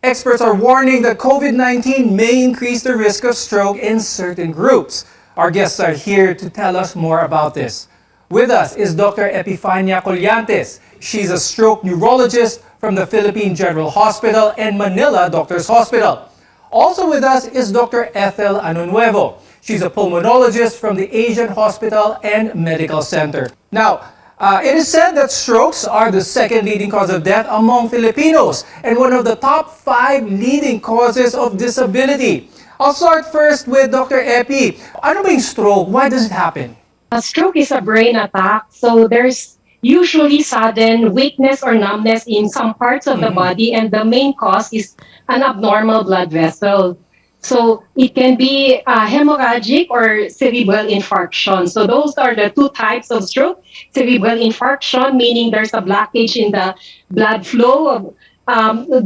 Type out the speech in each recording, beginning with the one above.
Experts are warning that COVID-19 may increase the risk of stroke in certain groups. Our guests are here to tell us more about this. With us is Dr. Epifania Collantes. She's a stroke neurologist from the Philippine General Hospital and Manila Doctors Hospital. Also with us is Dr. Ethel Anunuevo. She's a pulmonologist from the Asian Hospital and Medical Center. Now, it is said that strokes are the second leading cause of death among Filipinos and one of the top 5 leading causes of disability. I'll start first with Dr. Epi. Ano ba yung stroke? Why does it happen? A stroke is a brain attack, so there's usually sudden weakness or numbness in some parts of the body, and the main cause is an abnormal blood vessel. So it can be hemorrhagic or cerebral infarction. So those are the two types of stroke. Cerebral infarction, meaning there's a blockage in the blood flow,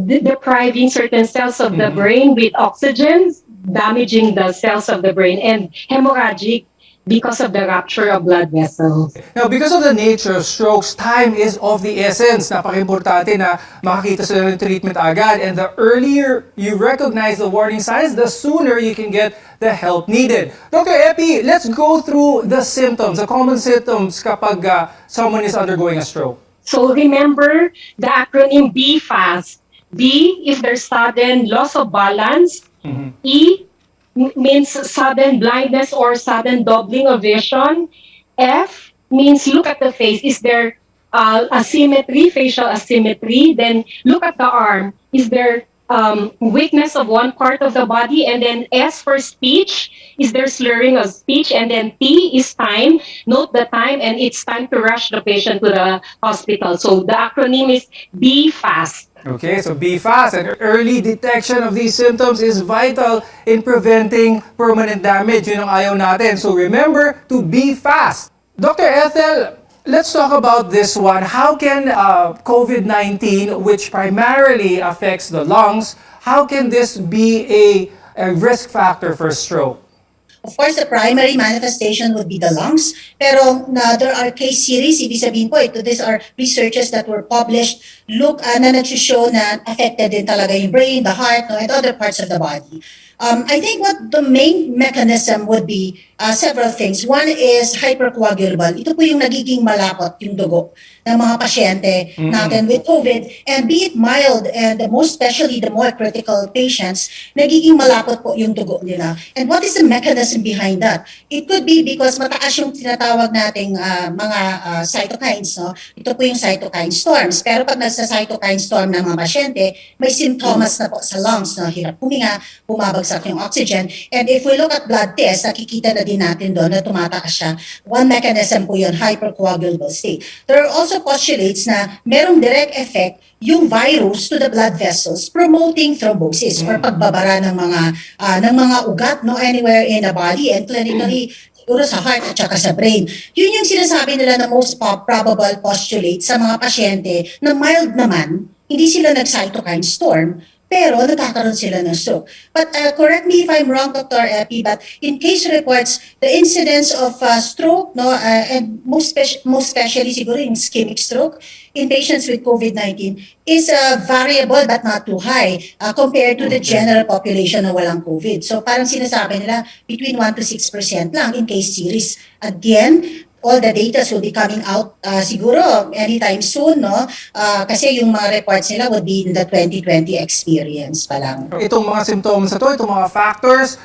depriving certain cells of the brain with oxygen, damaging the cells of the brain, and hemorrhagic because of the rupture of blood vessels. Now, because of the nature of strokes, time is of the essence. Napaka-importante na makakita sila ng treatment agad. And the earlier you recognize the warning signs, the sooner you can get the help needed. Dr. Epi, let's go through the symptoms, the common symptoms kapag someone is undergoing a stroke. So remember the acronym B fast. B, if there's sudden loss of balance. E, means sudden blindness or sudden doubling of vision. F means look at the face. Is there asymmetry, facial asymmetry? Then look at the arm. Is there weakness of one part of the body? And then S for speech. Is there slurring of speech? And then T is time. Note the time, and it's time to rush the patient to the hospital. So the acronym is B fast. Okay, so be fast, and early detection of these symptoms is vital in preventing permanent damage. Yun ang ayaw natin. So remember to be fast. Dr. Ethel, let's talk about this one. How can COVID-19, which primarily affects the lungs, how can this be a risk factor for stroke? Of course, the primary manifestation would be the lungs. Pero there are case series, ibig sabihin po, these are researches that were published, na nag-show na affected din talaga yung brain, the heart, and other parts of the body. I think what the main mechanism would be several things. One is hypercoagulable. Ito po yung nagiging malapot yung dugo ng mga pasyente natin with COVID. And be it mild and most especially the more critical patients, nagiging malapot po yung dugo nila. And what is the mechanism behind that? It could be because mataas yung tinatawag nating mga cytokines. No? Ito po yung cytokine storms. Pero pag nasa cytokine storm ng mga pasyente, may symptoms na po sa lungs. No? Hirap huminga, bumabagsak yung oxygen. And if we look at blood tests, nakikita na din natin doon na tumataas siya. One mechanism po yun, hypercoagulable state. There are also postulates na merong direct effect yung virus to the blood vessels promoting thrombosis or pagbabara ng mga ugat no anywhere in the body and clinically siguro sa heart at saka sa brain. Yun yung sinasabi nila na most probable postulate sa mga pasyente na mild naman, hindi sila nag-cytokine storm, pero nagkakaroon sila ng stroke. But correct me if I'm wrong, Dr. Epi, but in case reports, the incidence of stroke, no, and most especially siguro yung ischemic stroke in patients with COVID-19 is variable but not too high compared to the general population na walang COVID. So parang sinasabi nila between 1 to 6% lang in case series. Again, all the data will be coming out siguro anytime soon, no? Kasi yung mga reports nila would be in the 2020 experience pa lang. Itong mga symptoms na to, itong mga factors,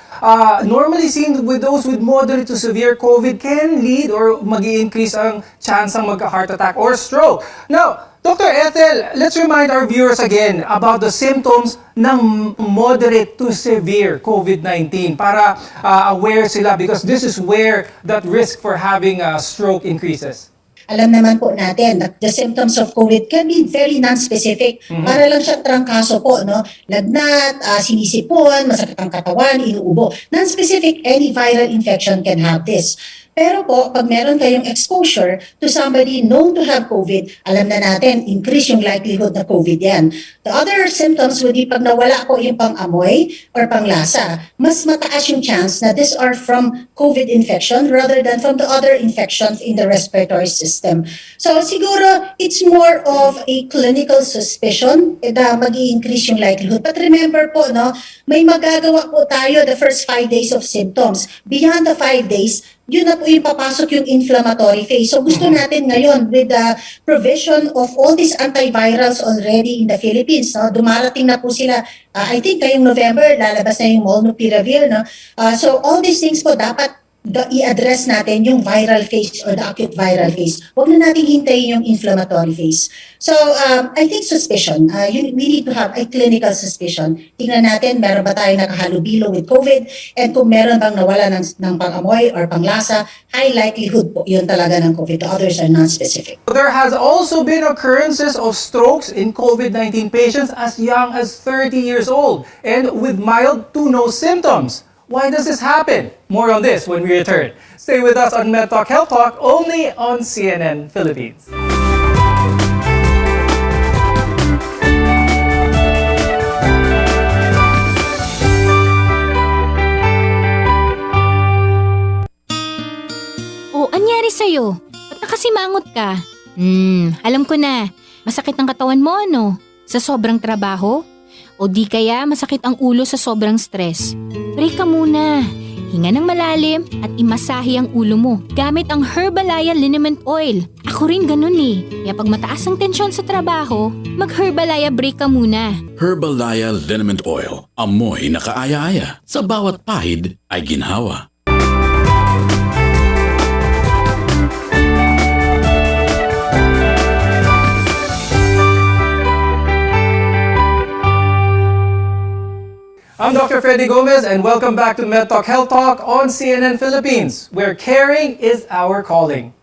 normally seen with those with moderate to severe COVID can lead or mag-i-increase ang chance ng magka-heart attack or stroke. Now, Dr. Ethel, let's remind our viewers again about the symptoms ng moderate to severe COVID-19 para aware sila because this is where that risk for having a stroke increases. Alam naman po natin that the symptoms of COVID can be very non-specific. Para lang siyang trangkaso po, no? Lagnat, sinisipon, masakit ang katawan, inuubo. Non-specific, any viral infection can have this. Pero po, pag meron kayong exposure to somebody known to have COVID, alam na natin, increase yung likelihood na COVID yan. The other symptoms would be pag nawala po yung pang-amoy or panglasa, mas mataas yung chance na these are from COVID infection rather than from the other infections in the respiratory system. So siguro, it's more of a clinical suspicion na mag-i-increase yung likelihood. But remember po, no, may magagawa po tayo the first 5 days of symptoms. Beyond the 5 days, yun na po yung papasok yung inflammatory phase. So gusto natin ngayon with the provision of all these antivirals already in the Philippines, no? Dumarating na po sila, I think ngayong November, lalabas na yung molnupiravir, no? So all these things po dapat i-address natin yung viral phase or the acute viral phase. Huwag na natin hintayin yung inflammatory phase. So, I think suspicion. We need to have a clinical suspicion. Tingnan natin, meron ba tayong nakahalubilo with COVID? And kung meron bang nawala ng pang-amoy or panglasa, high likelihood po yun talaga ng COVID. The others are non-specific. There has also been occurrences of strokes in COVID-19 patients as young as 30 years old and with mild to no symptoms. Why does this happen? More on this when we return. Stay with us on MedTalk Health Talk only on CNN Philippines. Oh, anyari sa'yo? Ba't nakasimangot ka? Alam ko na. Masakit ang katawan mo, ano? Sa sobrang trabaho? O di kaya masakit ang ulo sa sobrang stress? Break ka muna. Hinga ng malalim at imasahe ang ulo mo gamit ang Herbalaya Liniment Oil. Ako rin ganun eh. Kaya pag mataas ang tensyon sa trabaho, mag-Herbalaya break ka muna. Herbalaya Liniment Oil. Amoy na kaaya-aya. Sa bawat pahid ay ginhawa. I'm Dr. Freddy Gomez and welcome back to MedTalk Health Talk on CNN Philippines, where caring is our calling.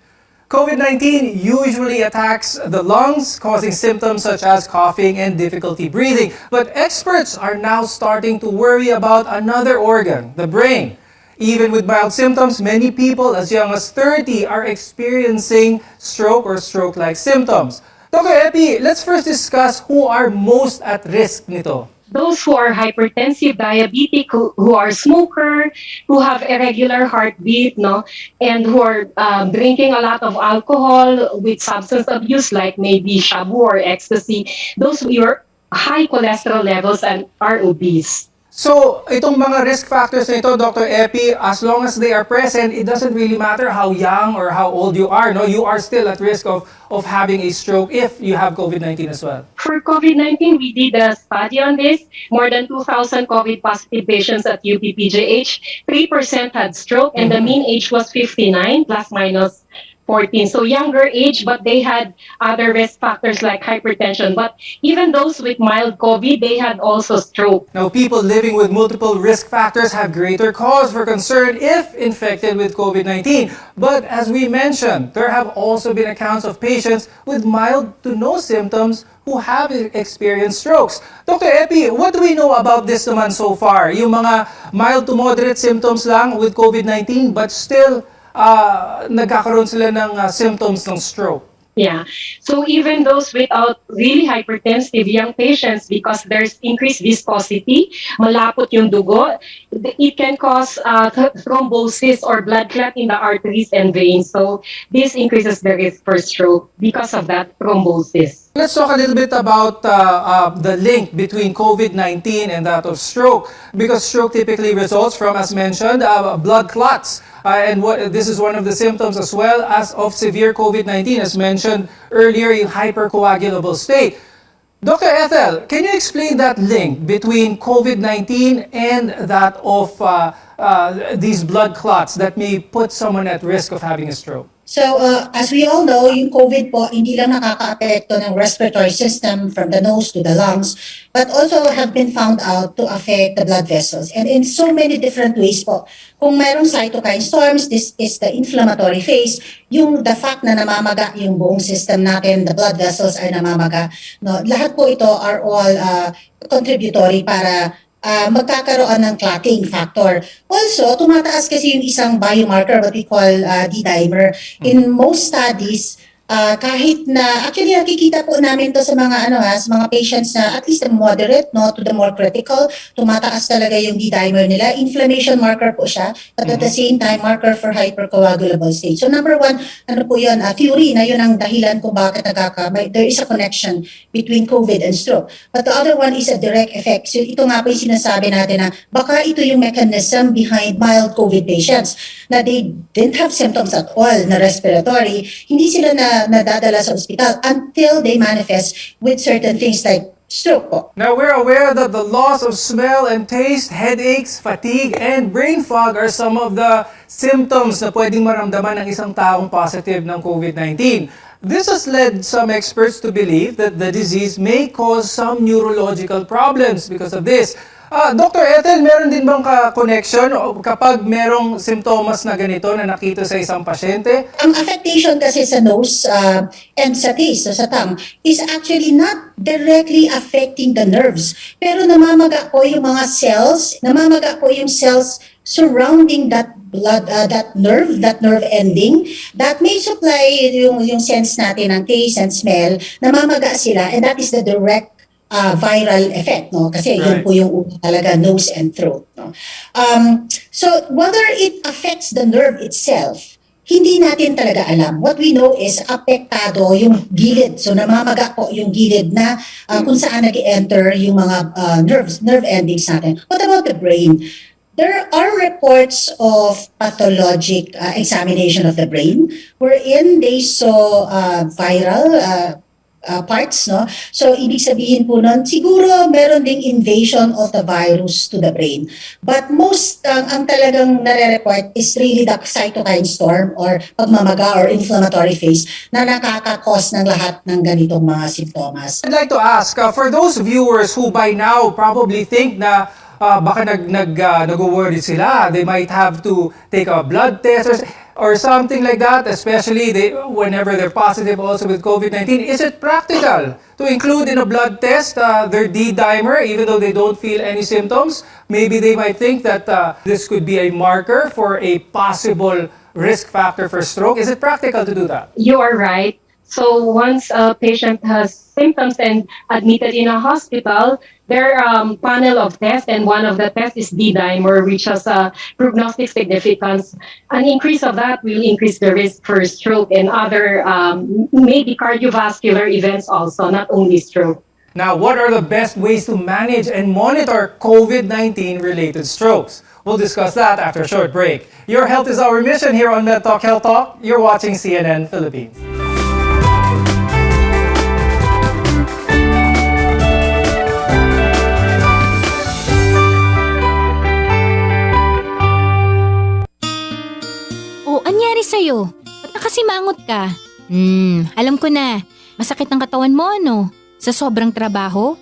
COVID-19 usually attacks the lungs, causing symptoms such as coughing and difficulty breathing. But experts are now starting to worry about another organ, the brain. Even with mild symptoms, many people as young as 30 are experiencing stroke or stroke-like symptoms. Dr. Epi, let's first discuss who are most at risk nito. Those who are hypertensive, diabetic, who are smoker, who have irregular heartbeat, no, and who are drinking a lot of alcohol with substance abuse, like maybe shabu or ecstasy, those with your high cholesterol levels and are obese. So, itong mga risk factors na ito, Dr. Epi, as long as they are present, it doesn't really matter how young or how old you are, no? You are still at risk of having a stroke if you have COVID-19 as well. For COVID-19, we did a study on this. More than 2,000 COVID-positive patients at UPPGH. 3% had stroke, and the mean age was 59, plus minus 14. So younger age, but they had other risk factors like hypertension. But even those with mild COVID, they had also stroke. Now, people living with multiple risk factors have greater cause for concern if infected with COVID-19. But as we mentioned, there have also been accounts of patients with mild to no symptoms who have experienced strokes. Dr. Epi, what do we know about this naman so far? Yung mga mild to moderate symptoms lang with COVID-19 but still nagkakaroon sila ng symptoms ng stroke. Yeah. So even those without really hypertensive young patients, because there's increased viscosity, malapot yung dugo, it can cause thrombosis or blood clot in the arteries and veins. So this increases the risk for stroke because of that thrombosis. Let's talk a little bit about the link between COVID-19 and that of stroke, because stroke typically results from, as mentioned, blood clots. And this is one of the symptoms as well as of severe COVID-19, as mentioned earlier, in hypercoagulable state. Dr. Ethel, can you explain that link between COVID-19 and that of these blood clots that may put someone at risk of having a stroke? So, as we all know, yung COVID po, hindi lang nakaka-apekto ng respiratory system from the nose to the lungs, but also have been found out to affect the blood vessels. And in so many different ways po. Kung mayroong cytokine storms, this is the inflammatory phase. The fact na namamaga yung buong system natin, the blood vessels are namamaga. No, lahat po ito are all contributory para magkakaroon ng clotting factor. Also, tumataas kasi yung isang biomarker, what we call D-dimer. In most studies, kahit na, actually nakikita po namin to sa mga sa mga patients na at least moderate to the more critical, tumataas talaga yung D-dimer nila. Inflammation marker po siya, but at the same time marker for hypercoagulable state. So number one, po yun, theory na yun ang dahilan kung bakit there is a connection between COVID and stroke. But the other one is a direct effect. So ito nga po yung sinasabi natin na baka ito yung mechanism behind mild COVID patients na they didn't have symptoms at all na respiratory, hindi sila nadadala sa ospital until they manifest with certain things like stroke po. Now, we're aware that the loss of smell and taste, headaches, fatigue, and brain fog are some of the symptoms na pwedeng maramdaman ng isang taong positive ng COVID-19. This has led some experts to believe that the disease may cause some neurological problems because of this. Dr. Ethel, meron din bang connection kapag merong simptomas na ganito na nakita sa isang pasyente? Ang affectation kasi sa nose and sa taste, sa tongue, is actually not directly affecting the nerves. Pero namamaga po yung mga cells, surrounding that nerve ending that may supply yung sense natin ng taste and smell, namamaga sila, and that is the direct viral effect, no? Kasi yun po yung talaga nose and throat, no? So whether it affects the nerve itself, hindi natin talaga alam. What we know is apektado yung gilid. So namamaga po yung gilid na kung saan nag-enter yung mga nerve endings natin. What about the brain? There are reports of pathologic examination of the brain wherein they saw viral parts, no? So, ibig sabihin po nun, siguro meron ding invasion of the virus to the brain. But most, ang talagang nare-report is really the cytokine storm or pagmamaga or inflammatory phase na nakakakos ng lahat ng ganitong mga simptomas. I'd like to ask, for those viewers who by now probably think na baka nag-worry sila, they might have to take a blood test or something like that, especially whenever they're positive also with COVID-19. Is it practical to include in a blood test their D-dimer even though they don't feel any symptoms? Maybe they might think that this could be a marker for a possible risk factor for stroke. Is it practical to do that? You are right. So once a patient has symptoms and admitted in a hospital, there are panel of tests, and one of the tests is D-dimer, which has a prognostic significance. An increase of that will increase the risk for stroke and other maybe cardiovascular events also, not only stroke. Now, what are the best ways to manage and monitor COVID-19 related strokes? We'll discuss that after a short break. Your health is our mission here on MedTalk Health Talk. You're watching CNN Philippines. Anyari sa'yo? Ba't nakasimangot ka? Alam ko na. Masakit ang katawan mo, ano? Sa sobrang trabaho?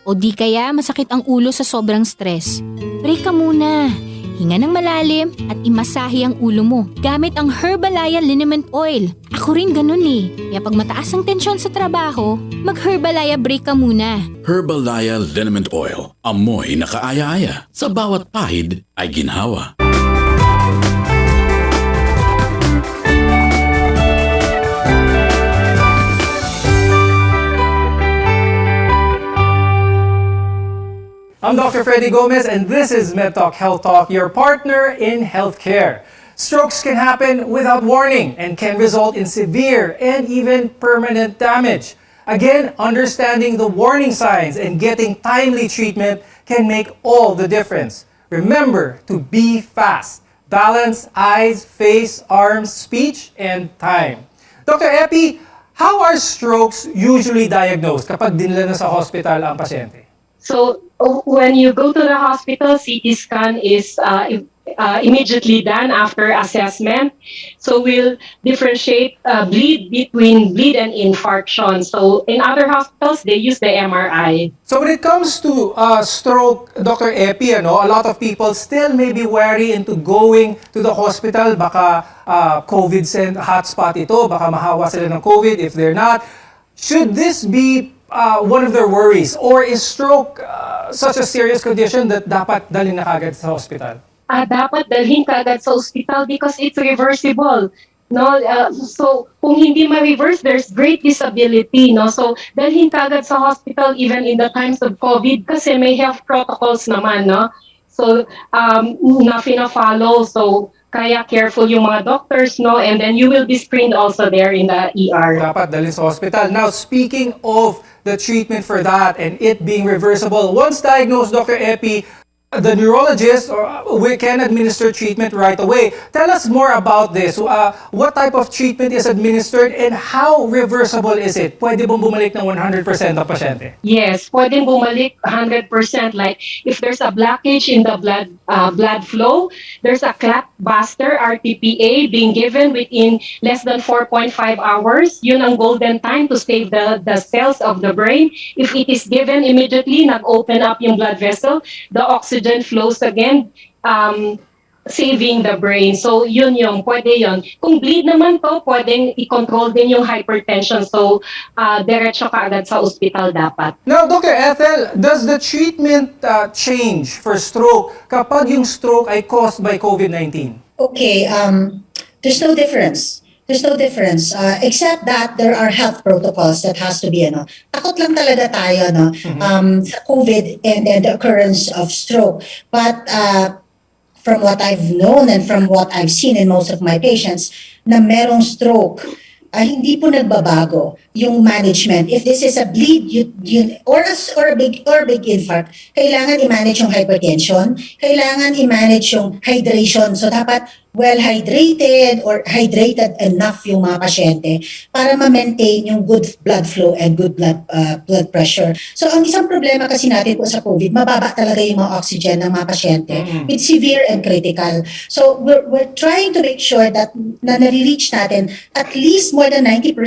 O di kaya masakit ang ulo sa sobrang stress? Break ka muna. Hinga ng malalim at imasahe ang ulo mo gamit ang Herbalaya Liniment Oil. Ako rin ganun eh. Kaya pag mataas ang tensyon sa trabaho, mag-Herbalaya break ka muna. Herbalaya Liniment Oil. Amoy na kaaya-aya. Sa bawat pahid ay ginhawa. I'm Dr. Freddy Gomez, and this is MedTalk Health Talk, your partner in healthcare. Strokes can happen without warning and can result in severe and even permanent damage. Again, understanding the warning signs and getting timely treatment can make all the difference. Remember to be fast. Balance eyes, face, arms, speech, and time. Dr. Epi, how are strokes usually diagnosed kapag dinala na sa hospital ang pasyente? So when you go to the hospital, CT scan is immediately done after assessment. So we'll differentiate bleed between bleed and infarction. So in other hospitals, they use the MRI. So when it comes to stroke, Dr. Epi, a lot of people still may be wary into going to the hospital. Baka COVID hotspot ito, baka mahawa sila ng COVID if they're not. Should this be one of their worries? Or is stroke such a serious condition that dapat dalhin na kagad sa hospital? Dapat dalhin ka agad sa ospital because it's reversible. No, so kung hindi ma-reverse, there's great disability. No, so dalhin ka agad sa hospital even in the times of COVID kasi may health protocols naman. No, so na fina-follow. So kaya careful yung mga doctors, no, and then you will be screened also there in the ER. Dapat dalhin sa hospital. Now, speaking of the treatment for that and it being reversible, once diagnosed, Dr. Epi, the neurologist we can administer treatment right away. Tell us more about this. What type of treatment is administered and how reversible is it? Pwede bang bumalik ng 100% ang pasyente? Yes, pwedeng bumalik 100%. Like if there's a blockage in the blood flow, there's a clot buster RTPA being given within less than 4.5 hours. Yun ang golden time to save the cells of the brain. If it is given immediately, nag-open up yung blood vessel, the oxygen flows again, saving the brain. So yun yung, pwede yun. Kung bleed naman to, pwedeng i-control din yung hypertension. So diretso ka agad sa ospital dapat. Now, Dr. Ethel, does the treatment change for stroke kapag yung stroke ay caused by COVID-19? Okay, there's no difference. There's no difference, except that there are health protocols that has to be, takot lang talaga tayo, sa COVID and the occurrence of stroke. But from what I've known and from what I've seen in most of my patients, na merong stroke, hindi po nagbabago yung management. If this is a bleed or a big infarct, kailangan i-manage yung hypertension, kailangan i-manage yung hydration. So dapat well-hydrated or hydrated enough yung mga pasyente para ma-maintain yung good blood flow and good blood pressure. So ang isang problema kasi natin po sa COVID, mababa talaga yung mga oxygen ng mga pasyente with severe and critical. So we're trying to make sure that na nare-reach natin at least more than 90%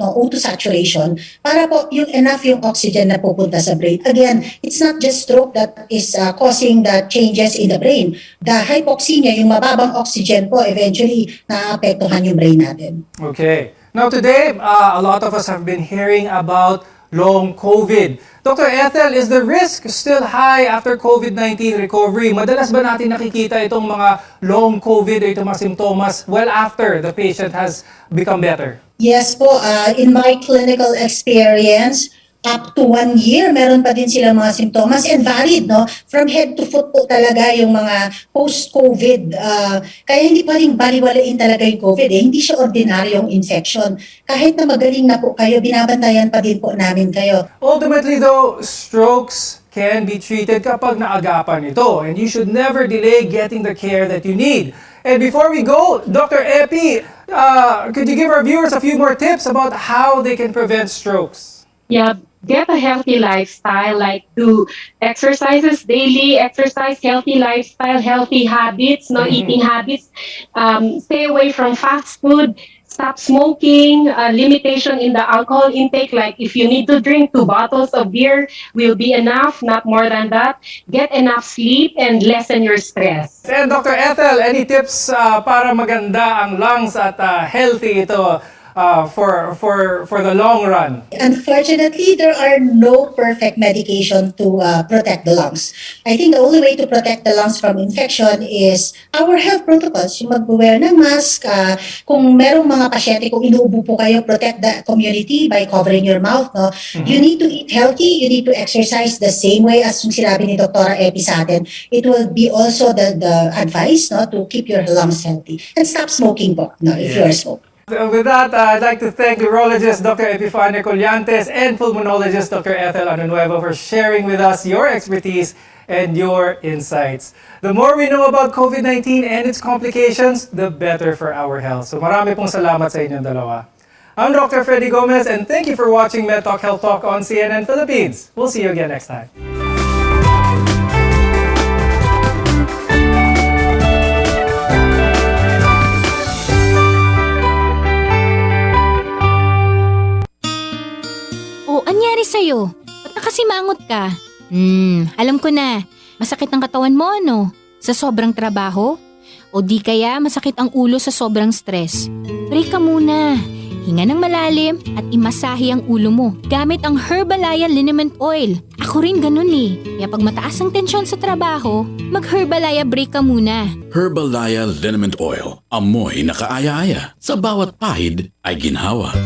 O2 saturation para po yung enough yung oxygen na pupunta sa brain. Again, it's not just stroke that is causing the changes in the brain. The hypoxemia, yung mababang oxygen po, eventually, naapektuhan yung brain natin. Okay. Now today, a lot of us have been hearing about long COVID. Dr. Ethel, is the risk still high after COVID-19 recovery? Madalas ba natin nakikita itong mga long COVID o itong mga simptomas well after the patient has become better? Yes po, in my clinical experience, up to 1 year, meron pa din silang mga simptomas and valid, no? From head to foot po talaga yung mga post-COVID. Kaya hindi pa rin baliwalain talaga yung COVID. Hindi siya ordinaryong infection. Kahit na magaling na po kayo, binabantayan pa din po namin kayo. Ultimately though, strokes can be treated kapag naagapan ito and you should never delay getting the care that you need. And before we go, Dr. Epi, could you give our viewers a few more tips about how they can prevent strokes? Yeah, get a healthy lifestyle, like do exercises daily, exercise, healthy lifestyle, healthy habits, eating habits, stay away from fast food, stop smoking, limitation in the alcohol intake, like if you need to drink 2 bottles of beer will be enough, not more than that. Get enough sleep and lessen your stress. And Dr. Ethel, any tips para maganda ang lungs at healthy ito for the long run? Unfortunately, there are no perfect medication to protect the lungs. I think the only way to protect the lungs from infection is our health protocols. Yung mag-wear ng mask, kung merong mga pasyente, kung inuubo po kayo, protect the community by covering your mouth. No? You need to eat healthy, you need to exercise the same way as yung sinabi ni Dr. Epi sa atin. It will be also the advice, no, to keep your lungs healthy. And stop smoking po, no, if you are smoking. With that, I'd like to thank neurologist Dr. Epifania Collantes and pulmonologist Dr. Ethel Anunuevo for sharing with us your expertise and your insights. The more we know about COVID-19 and its complications, the better for our health. So marami pong salamat sa inyong dalawa. I'm Dr. Freddy Gomez and thank you for watching MedTalk Health Talk on CNN Philippines. We'll see you again next time. Anyari sa'yo? Ba't nakasimangot ka? Alam ko na. Masakit ang katawan mo, ano? Sa sobrang trabaho? O di kaya masakit ang ulo sa sobrang stress? Pray ka muna. Hinga ng malalim at imasahe ang ulo mo gamit ang Herbalaya Liniment Oil. Ako rin ganun eh. Kaya pag mataas ang tensyon sa trabaho, mag-Herbalaya break ka muna. Herbalaya Liniment Oil. Amoy na kaaya-aya. Sa bawat pahid ay ginhawa.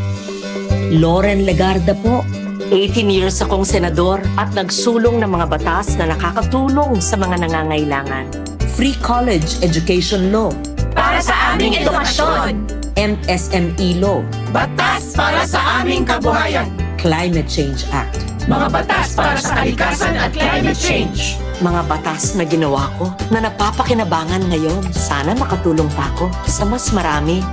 Loren Legarda po. 18 years akong senador at nagsulong ng mga batas na nakakatulong sa mga nangangailangan. Free college education law, Para sa aming edukasyon, MSME law, Batas para sa aming kabuhayan. Climate Change Act. Mga batas para sa kalikasan at climate change. mga batas na ginawa ko na napapakinabangan ngayon. Sana makatulong pa ako sa mas marami.